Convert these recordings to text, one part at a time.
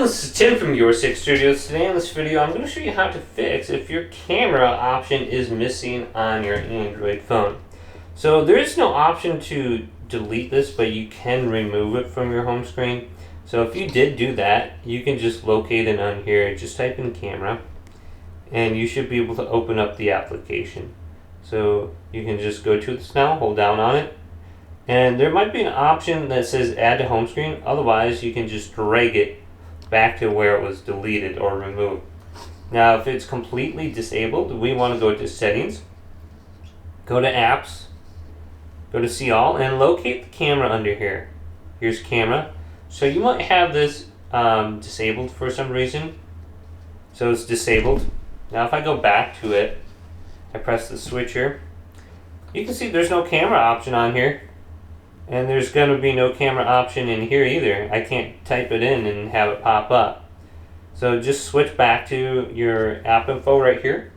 this is Tim from Your Six Studios. Today in this video I'm going to show you how to fix if your camera option is missing on your Android phone. So there is no option to delete this, but you can remove it from your home screen. So if you did do that, you can just locate it on here, just type in camera, and you should be able to open up the application. So you can just go to this now, hold down on it, and there might be an option that says add to home screen. Otherwise you can just drag it back to where it was deleted or removed. Now if it's completely disabled, we want to go to settings, go to apps, go to see all, and locate the camera under here. Here's camera. So you might have this disabled for some reason. So it's disabled. Now if I go back to it, I press the switch here, you can see there's no camera option on here. And there's going to be no camera option in here either. I can't type it in and have it pop up. So just switch back to your app info right here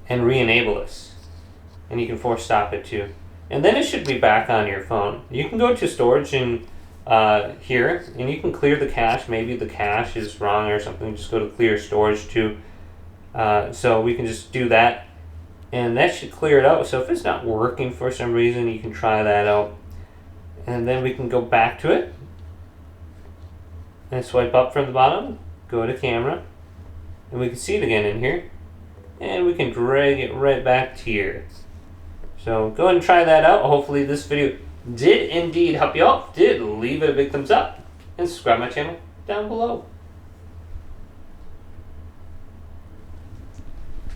and re-enable this. And you can force stop it too. And then it should be back on your phone. You can go to storage and here, and you can clear the cache. Maybe the cache is wrong or something. Just go to clear storage too. So we can just do that. And that should clear it out. So if it's not working for some reason, you can try that out. And then we can go back to it and swipe up from the bottom, go to camera, and we can see it again in here. And we can drag it right back to here. So go ahead and try that out. Hopefully this video did indeed help you out. If it did, leave it a big thumbs up and subscribe to my channel down below.